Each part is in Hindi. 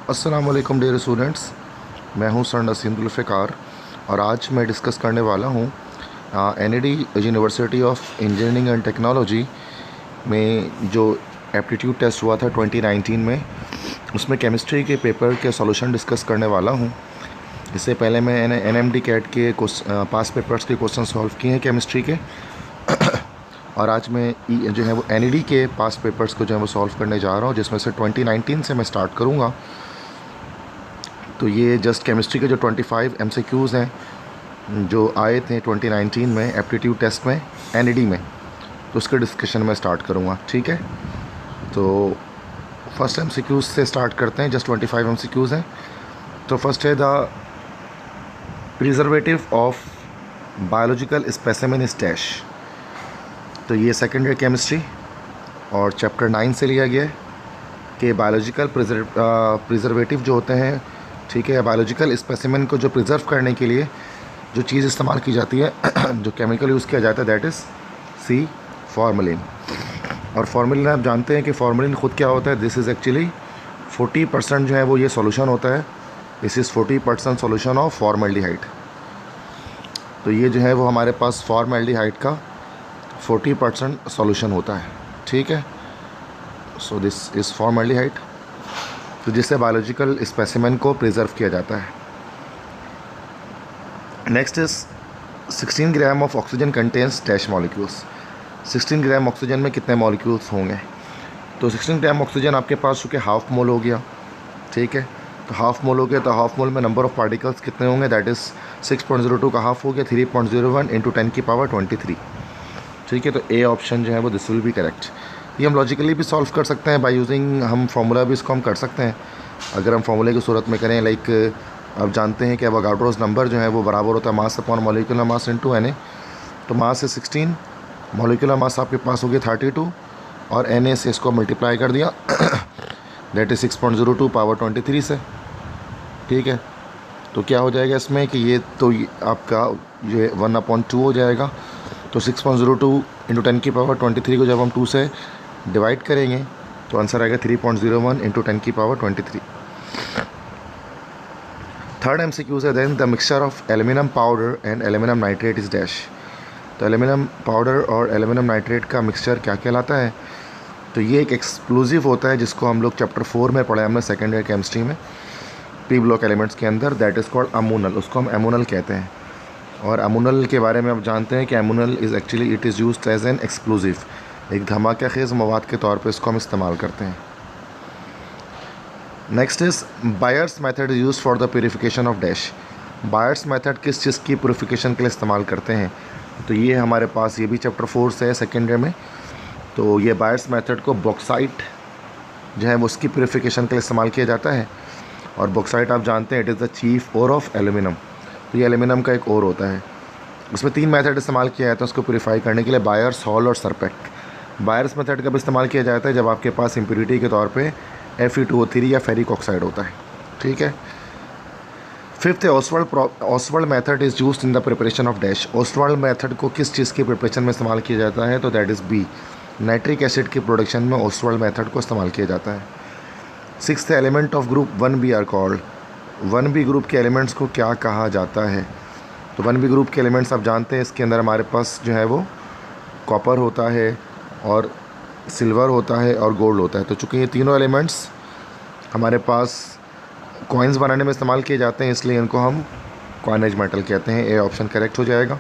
अस्सलाम वालेकुम डियर स्टूडेंट्स। मैं हूं सर नसीम जुल्फ़िकार और आज मैं डिस्कस करने वाला हूं NED university of engineering and technology में जो एप्टीट्यूड टेस्ट हुआ था 2019 में, उसमें केमिस्ट्री के पेपर के सॉल्यूशन डिस्कस करने वाला हूं। इससे पहले मैंने एनएमडी कैट के पास पेपर्स के क्वेश्चन सॉल्व किए हैं केमिस्ट्री के और आज मैं जो है वो एनईडी के पास पेपर्स को जो है वो सॉल्व करने जा रहा हूँ, जिसमें से 2019 से मैं स्टार्ट करूँगा। तो ये जस्ट केमिस्ट्री के जो 25 एमसीक्यूज़ हैं जो आए थे 2019 में एप्टीट्यूड टेस्ट में एनईडी में, तो उसके डिस्कशन में स्टार्ट करूँगा। ठीक है, तो फर्स्ट एमसीक्यूज़ से स्टार्ट करते हैं। जस्ट 25 एमसीक्यूज़ हैं। तो फर्स्ट है the preservative of biological specimen is dash. तो ये सेकेंड है केमिस्ट्री और चैप्टर 9 से लिया गया है कि बायोलॉजिकल प्रिजर्वेटिव जो होते हैं, ठीक है, बायोलॉजिकल स्पेसिमेन को जो प्रिजर्व करने के लिए जो चीज़ इस्तेमाल की जाती है जो केमिकल यूज़ किया जाता है, दैट इज़ सी फॉर्मेलिन। और फॉर्मेलिन आप जानते हैं कि फॉर्मेलिन ख़ुद क्या होता है। दिस इज़ एक्चुअली 40% जो है वो ये सॉल्यूशन होता है। This is 40% solution of formaldehyde. तो ये जो है वो हमारे पास फॉर्मेल्डिहाइड का 40% सॉल्यूशन होता है। ठीक है, सो दिस इज़ फॉर्मेल्डिहाइड, तो जिससे बायोलॉजिकल स्पेसिमेन को प्रिजर्व किया जाता है। Next is 16 gram of oxygen contains dash molecules. 16 gram oxygen में कितने मॉलिक्यूल्स होंगे? तो 16 ग्राम ऑक्सीजन आपके पास चूँकि हाफ मोल हो गया, ठीक है, तो हाफ मोल हो गया, तो हाफ मोल में नंबर ऑफ़ पार्टिकल्स कितने होंगे? दैट इज़ 6.02 का हाफ हो गया 3.01 इंटू 10 की पावर 23। ठीक है, तो ए ऑप्शन जो है वो दिस विल बी करेक्ट। ये हम लॉजिकली भी सॉल्व कर सकते हैं बाय यूजिंग, हम फार्मूला भी इसको हम कर सकते हैं। अगर हम फार्मूले की सूरत में करें, लाइक आप जानते हैं कि अवोगाड्रोस नंबर जो है वो बराबर होता है mass upon molecular mass into Na। तो मास है 16, मॉलिक्यूलर मास आपके पास हो गया 32 और Na से इसको मल्टीप्लाई कर दिया दैट इज़ 6.02 पावर 23 से। ठीक है, तो क्या हो जाएगा इसमें कि ये तो आपका जो है 1/2 हो जाएगा। तो 6.02 इंटू 10 की पावर 23 को जब हम 2 से डिवाइड करेंगे तो आंसर आएगा 3.01 इंटू 10 की पावर 23। थर्ड एमसीक्यू है then the mixture of aluminium powder and aluminium nitrate is dash. तो एल्यूमिनियम पाउडर और एल्यूमिनियम नाइट्रेट का मिक्सचर क्या कहलाता है? तो ये एक एक्सप्लोजिव होता है जिसको हम लोग चैप्टर 4 में पढ़े हमने सेकेंड ईयर केमिस्ट्री में, पी ब्लॉक एलिमेंट्स के अंदर, दैट इज़ कॉल्ड अमोनल। उसको हम एमोनल कहते हैं। और अमोनल के बारे में आप जानते हैं कि ammonal is actually it is used as an explosive, एक धमाका खेज़ मवाद के तौर पे इसको हम इस्तेमाल करते हैं। Next is buyers method is used for the purification of dash. Buyers method किस चीज़ की प्योरीफिकेशन के लिए इस्तेमाल करते हैं? तो ये हमारे पास ये भी चैप्टर 4 से है सेकेंड ईयर में। तो ये बायर्स मेथड को बॉक्साइट जो है वो उसकी प्योरीफिकेशन के लिए इस्तेमाल किया जाता है। और बॉक्साइट आप जानते हैं it is the chief ore of aluminium. तो ये एल्यूमिनियम का एक ओर होता है। उसमें 3 मेथड इस्तेमाल किया जाता है उसको प्योरीफाई करने के लिए, बायर्स, हॉल और सरपेट। बायर्स मेथड का भी इस्तेमाल किया जाता है जब आपके पास इम्प्योरिटी के तौर पे Fe2O3 या फेरिक ऑक्साइड होता है। ठीक है, फिफ्थ है Oswald method is used in the preparation of dash. Oswald method को किस चीज़ की प्रिपरेशन में इस्तेमाल किया जाता है? तो that is B, nitric acid की प्रोडक्शन में ऑसवर्ल्ड मेथड को इस्तेमाल किया जाता है। Sixth element of group 1B are called. 1B group के एलिमेंट्स को क्या कहा जाता है? तो 1B ग्रुप के एलिमेंट्स आप जानते हैं, इसके अंदर हमारे पास जो है वो कॉपर होता है और सिल्वर होता है और गोल्ड होता है। तो चूँकि ये तीनों एलिमेंट्स हमारे पास कॉइन्स बनाने में इस्तेमाल किए जाते हैं, इसलिए इनको हम कॉइनेज मेटल कहते हैं। ए ऑप्शन करेक्ट हो जाएगा।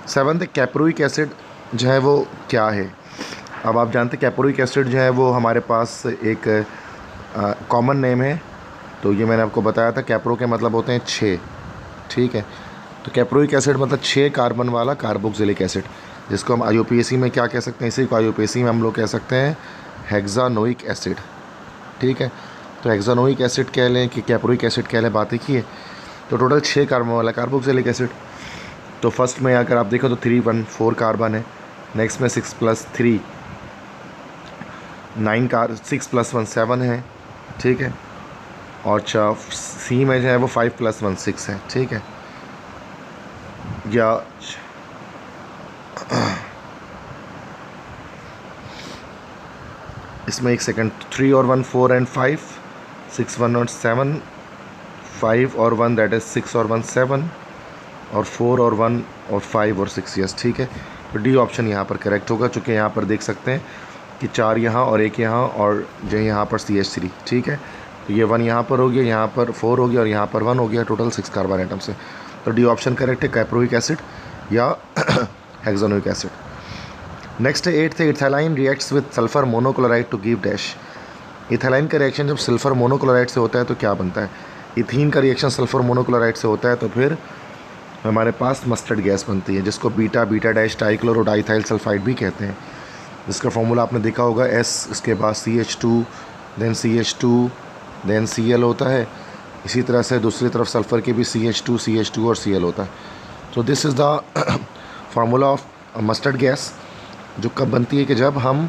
सेवन्थ, कैप्रोइक एसिड जो है वो क्या है? अब आप जानते हैं कैप्रोइक एसिड जो है वो हमारे पास एक कॉमन नेम है। तो ये मैंने आपको बताया था, कैप्रो के मतलब होते हैं 6। ठीक है, तो कैप्रोइक एसिड मतलब 6 कार्बन वाला कार्बोक्सिलिक एसिड, जिसको हम IUPAC में क्या कह सकते हैं? इसी को IUPAC में हम लोग कह सकते हैं हेक्सानोइक एसिड। ठीक है, तो हेक्सानोइक एसिड कह लें कि कैप्रोइक एसिड कह लें, बात एक ही है। तो टोटल 6 कार्बन वाला कार्बोक्सिलिक एसिड। तो फर्स्ट में अगर आप देखो तो 314 कार्बन है। नेक्स्ट में 6 + 3 9 6 + 1 7 है। ठीक है, और सी में जो है वो 5 + 1 6 है। ठीक है, या इसमें एक सेकंड, 3 और 1 4 एंड 5 6 1 और 7, 5 और 1 दैट इज़ 6 और 1 7, और 4 और 1 और 5 और 6, यस ठीक है। तो डी ऑप्शन यहाँ पर करेक्ट होगा, चूँकि यहाँ पर देख सकते हैं कि 4 यहाँ और 1 यहाँ और जो यहाँ पर CH3, ठीक है। तो ये 1 यहाँ पर हो गया, यहाँ पर 4 हो गया और यहाँ पर 1 हो गया, टोटल 6 कार्बन आइटम्स है। तो डी ऑप्शन करेक्ट है, कैप्रोइक एसिड या हेक्सानोइक एसिड। नेक्स्ट है 8th, ethylene reacts with sulphur monochloride to give dash. Ethylene का रिएक्शन जब सल्फर मोनोक्लोराइड से होता है तो क्या बनता है? इथीन का रिएक्शन सल्फर मोनोक्लोराइड से होता है तो फिर हमारे पास मस्टर्ड गैस बनती है, जिसको बीटा डैश डाइक्लोरोडाइथाइल सल्फाइड भी कहते हैं, जिसका फॉर्मूला आपने देखा होगा S, इसके बाद CH2, then CH2, then Cl होता है। इसी तरह से दूसरी तरफ सल्फ़र के भी CH2 और Cl होता है। तो this is the formula of mustard gas, जो कब बनती है कि जब हम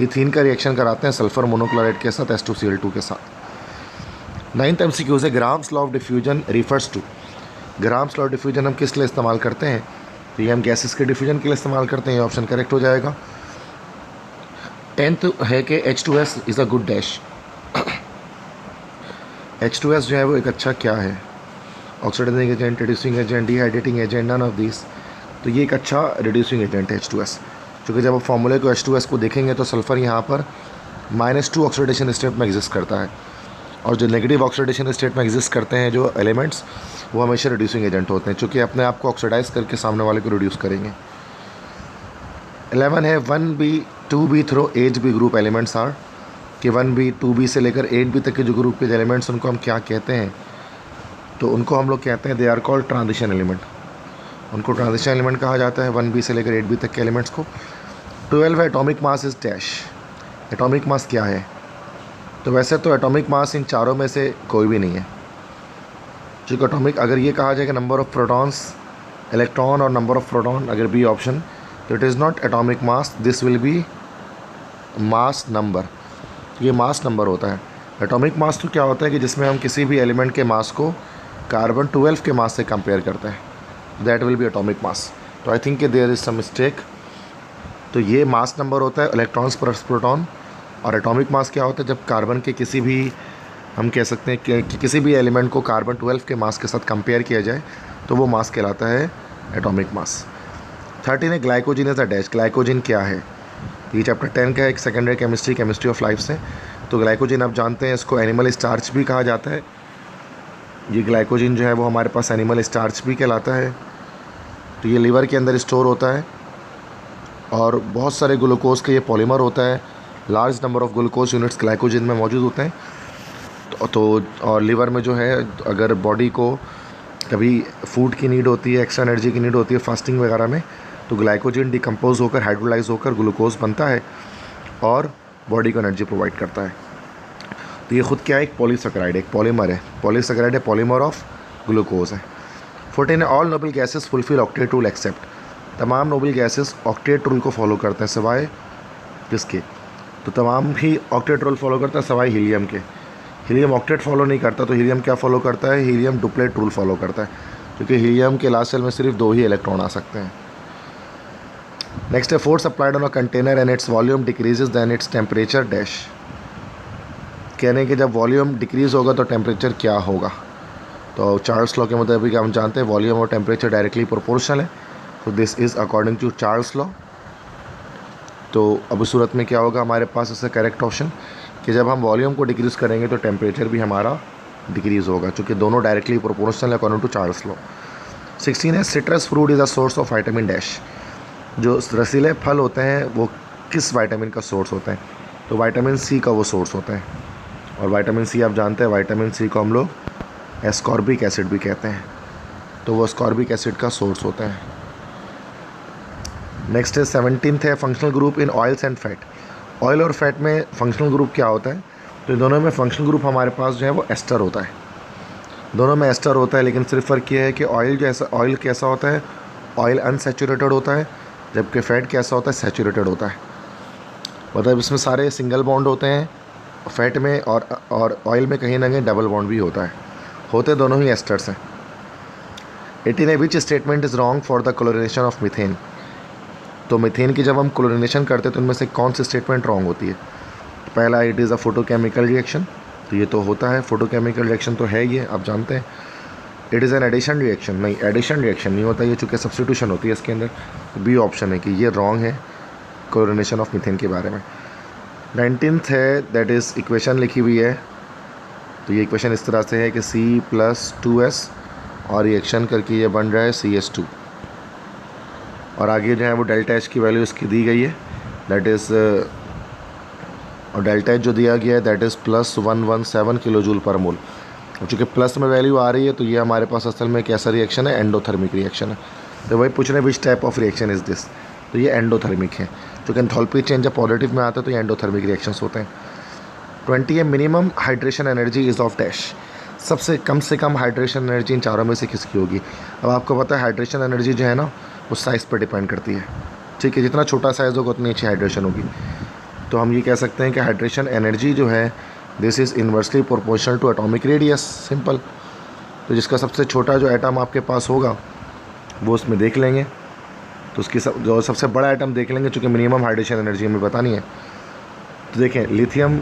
इथीन का रिएक्शन कराते हैं सल्फ़र मोनोक्लोराइड के साथ H2Cl2 के साथ। 9th MCQ है Graham's law of diffusion refers to. Graham's law of diffusion हम किस लिए इस्तेमाल करते हैं? तो ये हम गैसेस के डिफ्यूजन के लिए इस्तेमाल करते हैं, ये ऑप्शन करेक्ट हो जाएगा। 10th है कि H2S is a good dash. H2S जो है वो एक अच्छा क्या है? Oxidising agent, reducing agent, dehydrating agent, none of this. तो ये एक अच्छा रिड्यूसिंग एजेंट है H2S, क्योंकि जब आप फॉर्मूले को H2S को देखेंगे तो सल्फ़र यहाँ पर -2 ऑक्सीडेशन स्टेट में एग्जिस्ट करता है, और जो नेगेटिव ऑक्सीडेशन स्टेट में एग्जिस्ट करते हैं जो एलिमेंट्स, वो हमेशा रिड्यूसिंग एजेंट होते हैं, चूँकि अपने आप को ऑक्सीडाइज करके सामने वाले को रिड्यूस करेंगे। 11 है 1B 2B through Hb group elements are, कि 1B 2B से लेकर 8B तक के जो ग्रुप के एलिमेंट्स उनको हम क्या कहते हैं? तो उनको हम लोग कहते हैं they are called transition element. उनको ट्रांजिशन एलिमेंट कहा जाता है 1B से लेकर 8B तक के एलिमेंट्स को। 12 है atomic mass is dash. Atomic mass क्या है? तो वैसे तो एटॉमिक मास इन चारों में से कोई भी नहीं है, क्योंकि एटॉमिक अगर ये कहा जाए कि नंबर ऑफ़ प्रोटॉन्स, इलेक्ट्रॉन और नंबर ऑफ़ प्रोटॉन अगर बी ऑप्शन, तो it is not atomic mass, this will be mass number. ये मास नंबर होता है। एटॉमिक मास तो क्या होता है कि जिसमें हम किसी भी एलिमेंट के मास को कार्बन 12 के मास से कंपेयर करते हैं, that will be atomic mass. तो आई थिंक कि देयर इज़ सम मिस्टेक। तो ये मास नंबर होता है इलेक्ट्रॉन्स प्लस प्रोटॉन, और एटॉमिक मास क्या होता है जब कार्बन के किसी भी, हम कह सकते हैं कि किसी भी एलिमेंट को कार्बन 12 के मास के साथ कंपेयर किया जाए तो वो मास कहलाता है एटॉमिक मास। 13 है glycogen is a dash. Glycogen क्या है? ये चैप्टर 10 का एक सेकेंडरी केमिस्ट्री ऑफ लाइफ से। तो ग्लाइकोजिन आप जानते हैं, इसको एनिमल स्टार्च भी कहा जाता है। ये ग्लाइकोजिन जो है वो हमारे पास एनिमल स्टार्च भी कहलाता है। तो ये लीवर के अंदर स्टोर होता है, और बहुत सारे ग्लूकोज के ये पॉलीमर होता है। Large number of glucose units glycogen में मौजूद होते हैं। तो और लीवर में जो है, अगर बॉडी को कभी फूड की नीड होती है, एक्स्ट्रा एनर्जी की नीड होती है फास्टिंग वगैरह में, तो ग्लाइकोजिन डिकम्पोज होकर हाइड्रोलाइज होकर ग्लूकोज बनता है और बॉडी को एनर्जी प्रोवाइड करता है। तो ये खुद क्या है? एक पॉलीसेकेराइड, एक पॉलीमर है। पॉलीसेकेराइड है, पॉलीमर ऑफ ग्लूकोज है। 14 all noble gases fulfil octet rule except. तमाम नोबल गैसेस ऑक्टेट रूल को फॉलो करते हैं सिवाय किसके? तो तमाम ही ऑक्टेट रूल फॉलो करता है सिवाय हीलियम के। हीलियम ऑक्टेट फॉलो नहीं करता, तो हीलियम क्या फॉलो करता है? हीलियम डुप्लेट रूल फॉलो करता है, क्योंकि हीलियम के लास्ट सेल में सिर्फ 2 ही इलेक्ट्रॉन आ सकते हैं। नेक्स्ट है force applied on a container and its volume decreases than its temperature dash. कहने कि जब वॉल्यूम डिक्रीज़ होगा तो टेम्परेचर क्या होगा? तो चार्ल्स लॉ के मुताबिक हम जानते हैं वॉल्यूम और टेम्परेचर डायरेक्टली प्रोपोर्शनल है, तो this is according to Charles law. तो अब उस सूरत में क्या होगा हमारे पास इसका करेक्ट ऑप्शन, कि जब हम वॉल्यूम को डिक्रीज़ करेंगे तो टेम्परेचर भी हमारा डिक्रीज़ होगा, क्योंकि दोनों डायरेक्टली प्रोपोर्शनल है अकॉर्डिंग टू चार्ल्स लॉ। 16 है citrus fruit is a source of vitamin dash. जो रसीले फल होते हैं वो किस विटामिन का सोर्स होते हैं? तो विटामिन सी का वो सोर्स होता है, और विटामिन सी आप जानते हैं, विटामिन सी को हम लोग एस्कॉर्बिक एसिड भी कहते हैं, तो वो एस्कॉर्बिक एसिड का सोर्स होता है। नेक्स्ट है 17th है functional group in oils and fat. Oil और फैट में फंक्शनल ग्रुप क्या होता है? तो दोनों में फंक्शनल ग्रुप हमारे पास जो है वो एस्टर होता है। दोनों में एस्टर होता है, लेकिन सिर्फ फ़र्क ये है कि ऑयल कैसा होता है? ऑयल अनसैचुरेटेड होता है, जबकि फ़ैट कैसा होता है? सैचुरेटेड होता है। मतलब इसमें सारे सिंगल बॉन्ड होते हैं फ़ैट में, और ऑयल में कहीं ना कहीं डबल बॉन्ड भी होता है। होते दोनों ही एस्टर्स हैं। 18 है which statement is wrong for the chlorination of methane. तो मीथेन की जब हम क्लोरिनेशन करते हैं तो उनमें से कौन सी स्टेटमेंट रॉन्ग होती है? पहला, it is a photochemical reaction. तो ये तो होता है, फोटोकेमिकल रिएक्शन तो है ये, आप जानते हैं। It is an addition reaction, नहीं एडिशन रिएक्शन नहीं होता ये, चूँकि सब्स्टिट्यूशन होती है इसके अंदर। बी ऑप्शन है कि ये रॉन्ग है क्लोरीनेशन ऑफ मीथेन के बारे में। 19th है, दैट इज़ इक्वेशन लिखी हुई है। तो ये इक्वेशन इस तरह से है कि C+2S और रिएक्शन करके ये बन रहा है CS2, और आगे जो है वो डेल्टा H की वैल्यू इसकी दी गई है, दैट इज़ और डेल्टा H जो दिया गया है दैट इज़ +117 किलो जूल पर मोल। चूँकि प्लस में वैल्यू आ रही है तो ये हमारे पास असल में कैसा रिएक्शन है, एंडोथर्मिक रिएक्शन है। तो वही पूछ रहे हैं which type of reaction is this, तो ये एंडोथर्मिक है। चूँकि एंथैल्पी चेंज जब पॉजिटिव में आता है तो ये एंडोथर्मिक रिएक्शंस होते हैं। 20 है, minimum hydration energy is of dash, सबसे कम हाइड्रेशन एनर्जी इन चारों में से किसकी होगी। अब आपको पता है हाइड्रेशन एनर्जी जो है ना वो साइज़ पर डिपेंड करती है, ठीक है, जितना छोटा साइज़ होगा उतनी अच्छी हाइड्रेशन होगी। तो हम ये कह सकते हैं कि हाइड्रेशन एनर्जी जो है this is inversely proportional to atomic radius, simple. तो जिसका सबसे छोटा जो एटम आपके पास होगा वो उसमें देख लेंगे, तो उसकी जो सबसे बड़ा एटम देख लेंगे, चूँकि मिनिमम हाइड्रेशन एनर्जी हमें बतानी है। तो देखें, लिथियम,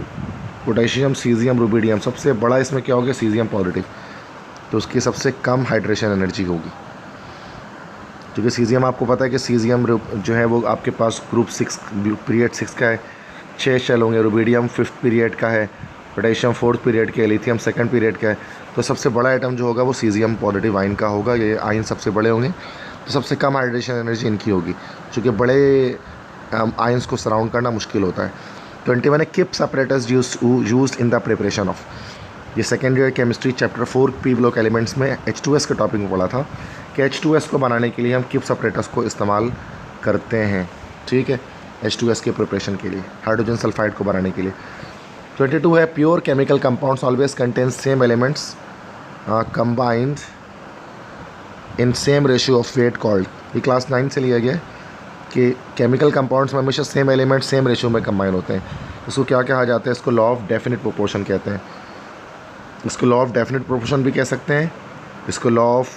पोटेशियम, सीजियम, रुबिडियम, सबसे बड़ा इसमें क्या हो गया, सीजियम पॉजिटिव, तो उसकी सबसे कम हाइड्रेशन एनर्जी होगी। क्योंकि सीजियम आपको पता है कि सीजियम जो है वो आपके पास ग्रुप 6 पीरियड 6 का है, 6 शेल होंगे। रुबिडियम 5th पीरियड का है, पोटेशियम 4th पीरियड का है, लिथियम 2nd पीरियड का है। तो सबसे बड़ा आइटम जो होगा वो सीजियम पॉजिटिव आयन का होगा, ये आयन सबसे बड़े होंगे, तो सबसे कम हाइड्रेशन एनर्जी इनकी होगी, क्योंकि बड़े आयंस को सराउंड करना मुश्किल होता है। 21 है, Kipp's apparatus used in the preparation of, ये second year chemistry chapter 4 P block elements में H2S के टॉपिक में पढ़ा था कि H2S को बनाने के लिए हम किप्स अपरेटस को इस्तेमाल करते हैं, ठीक है, H2S के प्रिपरेशन के लिए, हाइड्रोजन सल्फाइड को बनाने के लिए। 22 है, pure chemical compounds always contain same elements combined in same ratio of weight called, ये क्लास 9 से लिया गया है कि केमिकल कंपाउंड्स में हमेशा सेम एलिमेंट सेम रेशियो में कंबाइन होते हैं। इसको क्या कहा जाता है, इसको लॉ ऑफ डेफिनेट प्रोपोर्शन कहते हैं। इसको लॉ ऑफ डेफिनेट प्रोपोर्शन भी कह सकते हैं, इसको लॉ ऑफ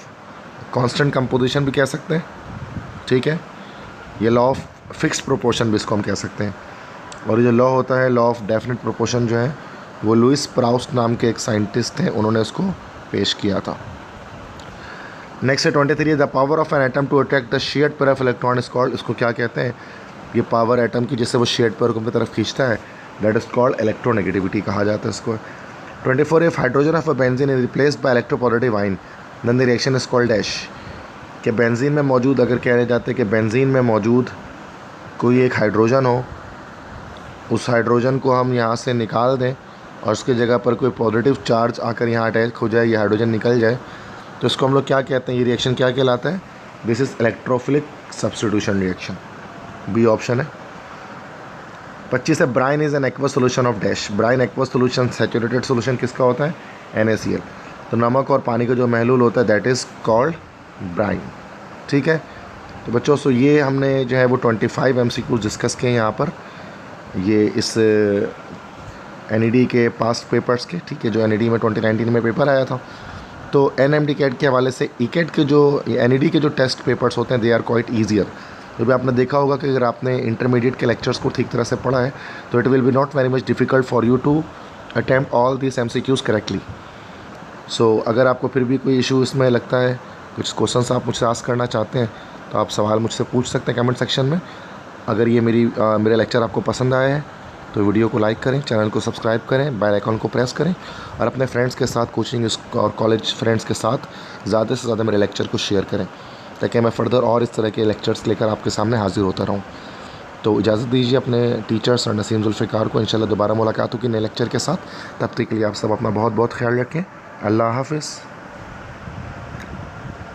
कांस्टेंट कंपोजिशन भी कह सकते हैं, ठीक है, ये लॉ ऑफ फिक्स्ड प्रोपोर्शन भी इसको हम कह सकते हैं। और ये जो लॉ होता है लॉ ऑफ डेफिनेट प्रोपोर्शन जो है वो लुइस प्राउस्ट नाम के एक साइंटिस्ट हैं, उन्होंने इसको पेश किया था। नेक्स्ट है 23, the power of an atom to attract the shared pair of electron is called, इसको क्या कहते हैं, ये पावर एटम की जिससे वो शेयर्ड पेयर को अपनी तरफ खींचता है, दैट इज कॉल्ड इलेक्ट्रोनेगेटिविटी कहा जाता है इसको। 24, if hydrogen of a benzene is replaced by electropositive ion then the reaction is called dash, कि बेंजीन में मौजूद, अगर कह जाते हैं कि बेंजीन में मौजूद कोई एक हाइड्रोजन हो, उस हाइड्रोजन को हम यहाँ से निकाल दें और उसकी जगह पर कोई पॉजिटिव चार्ज आकर यहाँ अटैच हो जाए, ये हाइड्रोजन निकल जाए, तो इसको हम लोग क्या कहते हैं, ये रिएक्शन क्या कहलाता है, this is electrophilic substitution reaction, B option है। 25 है, brine is an aqueous solution of dash, brine aqueous solution saturated solution किसका होता है, NaCl, तो नमक और पानी का जो महलूल होता है दैट इज़ कॉल्ड ब्राइन, ठीक है। तो बच्चों सो ये हमने जो है वो 25 MCQs डिस्कस किए यहाँ पर, ये इस NED के पास्ट पेपर्स के, ठीक है, जो NED में 2019 में पेपर आया था। तो NMD कैट के हवाले से ECAT के जो NED के जो टेस्ट पेपर्स होते हैं दे आर क्वाइट ईजियर। तो भी आपने देखा होगा कि अगर आपने इंटरमीडिएट के लेक्चर्स को ठीक तरह से पढ़ा है तो it will be not very much difficult for you to attempt all this MCQs correctly. So अगर आपको फिर भी कोई इशू इसमें लगता है, कुछ क्वेश्चंस आप मुझसे आस्क करना चाहते हैं तो आप सवाल मुझसे पूछ सकते हैं कमेंट सेक्शन में। अगर ये मेरे लेक्चर आपको पसंद आया है तो वीडियो को लाइक करें, चैनल को सब्सक्राइब करें, बेल आइकन को प्रेस करें और अपने फ्रेंड्स के साथ, कोचिंग और कॉलेज फ्रेंड्स के साथ ज़्यादा से ज़्यादा मेरे लेक्चर को शेयर करें ताकि मैं फ़र्दर और इस तरह के लेक्चर्स लेकर आपके सामने हाजिर होता रहूँ। तो इजाज़त दीजिए अपने टीचर्स और नसीम जुल्फ़िकार को, इंशाल्लाह दोबारा मुलाकात होगी नए लेक्चर के साथ। तब तक के लिए आप सब अपना बहुत बहुत ख्याल रखें। अल्लाह हाफ़िज़।